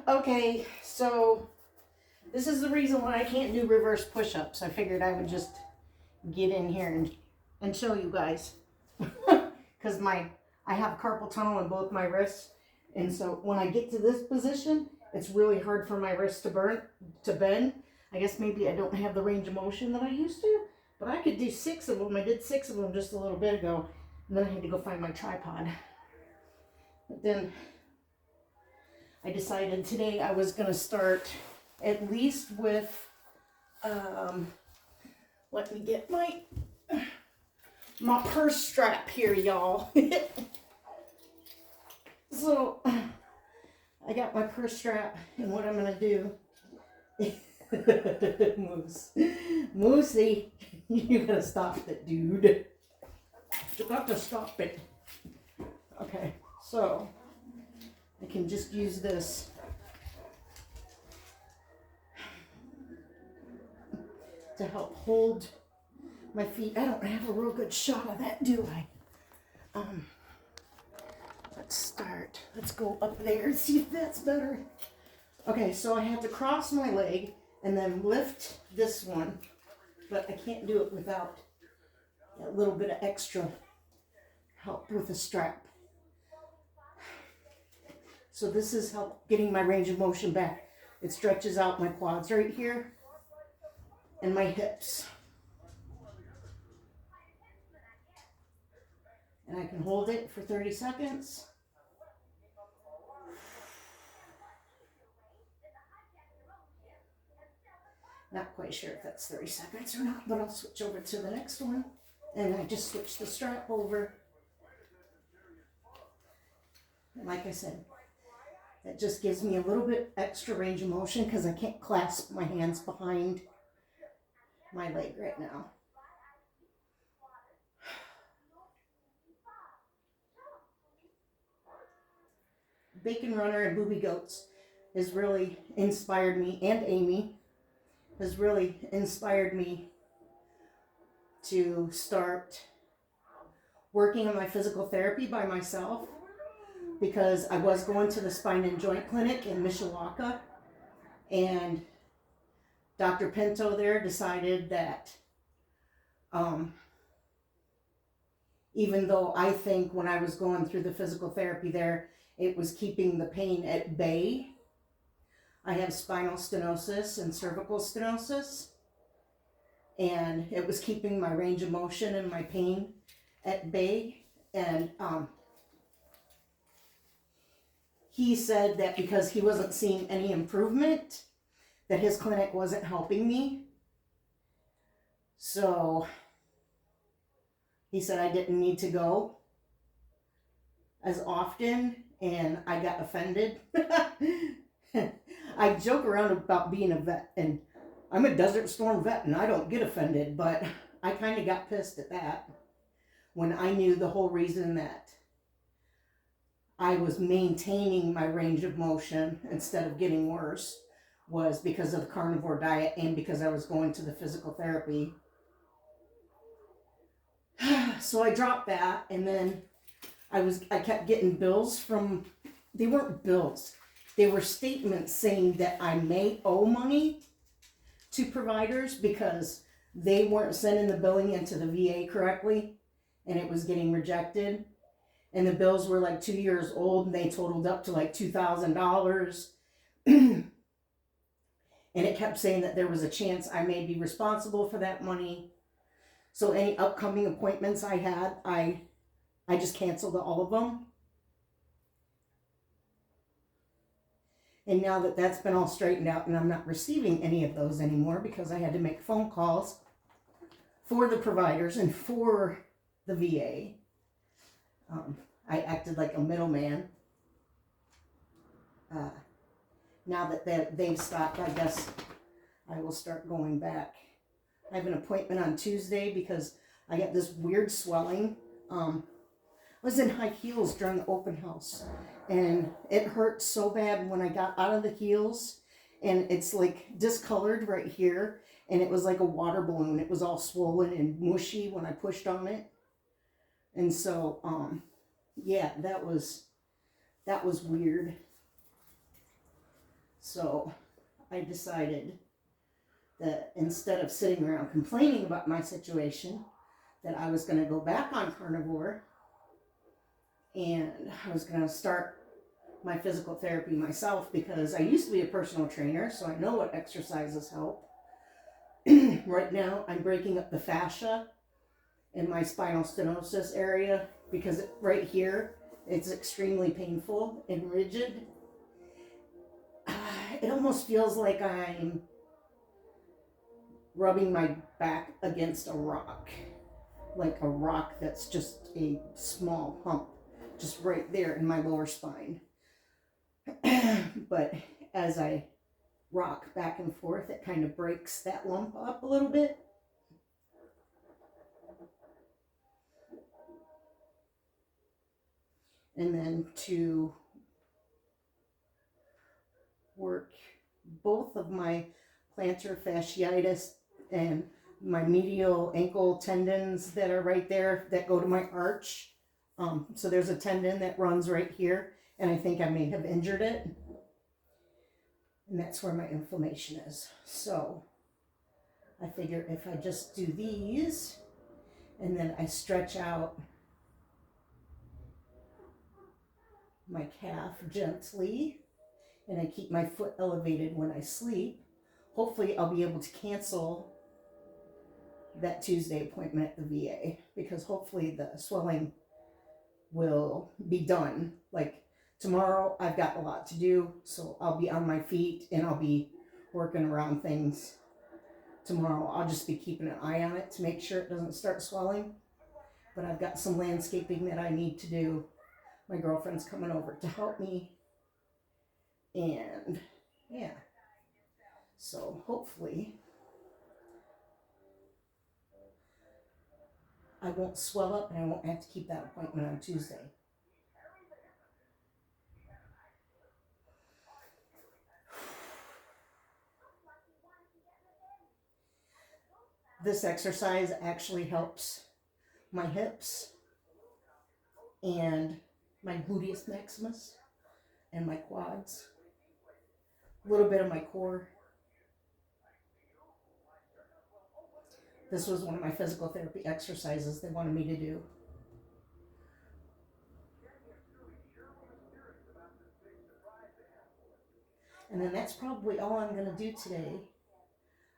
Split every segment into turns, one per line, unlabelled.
Okay, so this is the reason why I can't do reverse push-ups. I figured I would just get in here and show you guys. Because I have carpal tunnel in both my wrists. And so when I get to this position, it's really hard for my wrist to bend. I guess maybe I don't have the range of motion that I used to. But I could do 6 of them. I did 6 of them just a little bit ago. And then I had to go find my tripod. But then I decided today I was going to start at least with, let me get my purse strap here, y'all. So, I got my purse strap, and what I'm going to do, Moosey, you gotta stop it, dude. You got to stop it. Okay, so, I can just use this to help hold my feet. I don't have a real good shot of that, do I? Let's start. Let's go up there and see if that's better. Okay, so I have to cross my leg and then lift this one, but I can't do it without a little bit of extra help with the strap. So this is help getting my range of motion back. It stretches out my quads right here and my hips. And I can hold it for 30 seconds. Not quite sure if that's 30 seconds or not, but I'll switch over to the next one. And I just switch the strap over. And like I said, that just gives me a little bit extra range of motion because I can't clasp my hands behind my leg right now. Bacon Runner and Booby Goats has really inspired me, and Amy has really inspired me to start working on my physical therapy by myself, because I was going to the spine and joint clinic in Mishawaka, and Dr. Pinto there decided that even though I think when I was going through the physical therapy there, it was keeping the pain at bay. I have spinal stenosis and cervical stenosis, and it was keeping my range of motion and my pain at bay. And he said that because he wasn't seeing any improvement, that his clinic wasn't helping me. So he said I didn't need to go as often, and I got offended. I joke around about being a vet, and I'm a Desert Storm vet, and I don't get offended, but I kind of got pissed at that when I knew the whole reason that I was maintaining my range of motion instead of getting worse was because of the carnivore diet and because I was going to the physical therapy. So I dropped that, and then I kept getting bills from, they weren't bills, they were statements saying that I may owe money to providers because they weren't sending the billing into the VA correctly, and it was getting rejected. And the bills were like 2 years old, and they totaled up to like $2,000. And it kept saying that there was a chance I may be responsible for that money. So any upcoming appointments I had, I just canceled all of them. And now that that's been all straightened out and I'm not receiving any of those anymore because I had to make phone calls for the providers and for the VA. I acted like a middleman. Now that they've stopped, I guess I will start going back. I have an appointment on Tuesday because I got this weird swelling. I was in high heels during the open house, and it hurt so bad when I got out of the heels, and it's like discolored right here, and it was like a water balloon. It was all swollen and mushy when I pushed on it. And so, yeah, that was weird. So I decided that instead of sitting around complaining about my situation, that I was going to go back on carnivore, and I was going to start my physical therapy myself, because I used to be a personal trainer, so I know what exercises help. Right now, I'm breaking up the fascia in my spinal stenosis area, because right here, it's extremely painful and rigid. It almost feels like I'm rubbing my back against a rock, like a rock that's just a small hump, just right there in my lower spine. But as I rock back and forth, it kind of breaks that lump up a little bit. And then to work both of my plantar fasciitis and my medial ankle tendons that are right there that go to my arch. So there's a tendon that runs right here, and I think I may have injured it. And that's where my inflammation is. So I figure if I just do these, and then I stretch out my calf gently, and I keep my foot elevated when I sleep, hopefully I'll be able to cancel that Tuesday appointment at the VA, because hopefully the swelling will be done. Like tomorrow, I've got a lot to do, so I'll be on my feet and I'll be working around things tomorrow. I'll just be keeping an eye on it to make sure it doesn't start swelling. But I've got some landscaping that I need to do. My girlfriend's coming over to help me. And yeah, so hopefully I won't swell up and I won't have to keep that appointment on Tuesday. This exercise actually helps my hips and my gluteus maximus and my quads, a little bit of my core. This was one of my physical therapy exercises they wanted me to do. And then that's probably all I'm going to do today.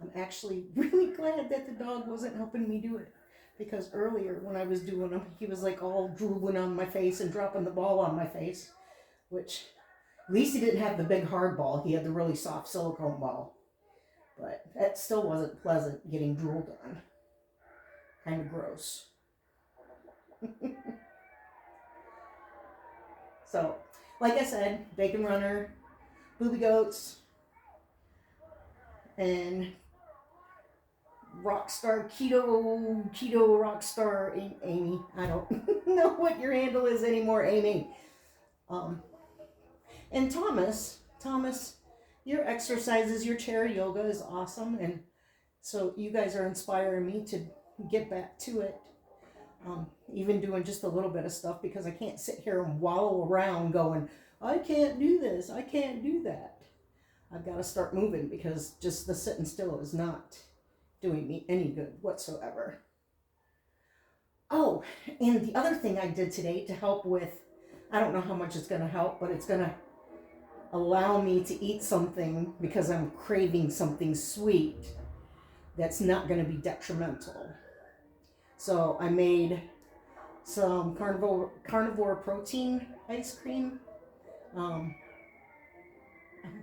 I'm actually really glad that the dog wasn't helping me do it, because earlier when I was doing them, he was like all drooling on my face and dropping the ball on my face, which at least he didn't have the big hard ball. He had the really soft silicone ball. But that still wasn't pleasant, getting drooled on. Kind of gross. So, like I said, bacon runner, booby goats, and rockstar keto rockstar Amy. I don't know what your handle is anymore, Amy. And Thomas, your exercises, your chair yoga is awesome, and so you guys are inspiring me to get back to it. Even doing just a little bit of stuff, because I can't sit here and wallow around going, I can't do this, I can't do that. I've got to start moving, because just the sitting still is not doing me any good whatsoever. Oh, and the other thing I did today to help with, I don't know how much it's going to help, but it's going to allow me to eat something, because I'm craving something sweet that's not going to be detrimental. So I made some carnivore protein ice cream.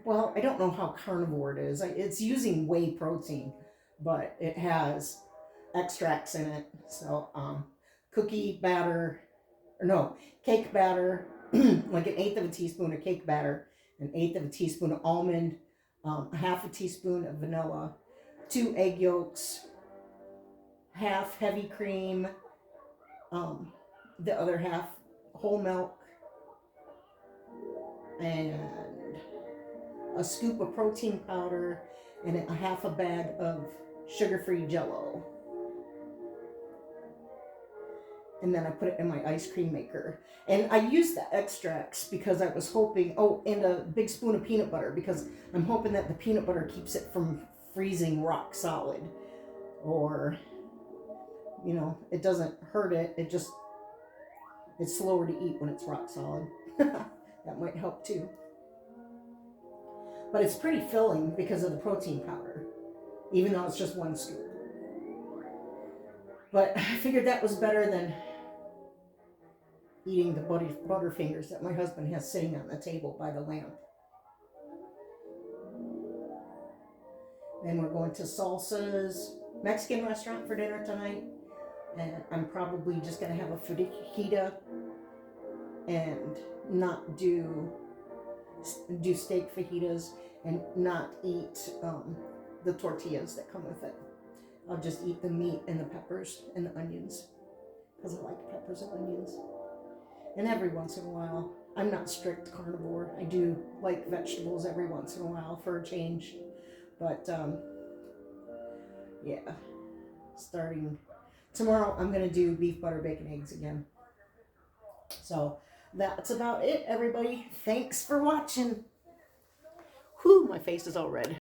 Well, I don't know how carnivore it is. It's using whey protein, but it has extracts in it. So cake batter, like an eighth of a teaspoon of cake batter, an eighth of a teaspoon of almond, half a teaspoon of vanilla, 2 egg yolks, half heavy cream, the other half whole milk, and a scoop of protein powder, and a half a bag of sugar-free Jell-O. and then I put it in my ice cream maker. And I used the extracts because I was hoping, oh, and a big spoon of peanut butter, because I'm hoping that the peanut butter keeps it from freezing rock solid. Or, you know, it doesn't hurt it. It's slower to eat when it's rock solid. That might help too. But it's pretty filling because of the protein powder, even though it's just one scoop. But I figured that was better than eating the Butterfingers that my husband has sitting on the table by the lamp. Then we're going to Salsa's Mexican restaurant for dinner tonight. And I'm probably just going to have a fajita and not do steak fajitas and not eat the tortillas that come with it. I'll just eat the meat and the peppers and the onions, because I like peppers and onions. And every once in a while, I'm not strict carnivore. I do like vegetables every once in a while for a change. But yeah, starting tomorrow, I'm going to do beef, butter, bacon, eggs again. So that's about it, everybody. Thanks for watching. Whew, my face is all red.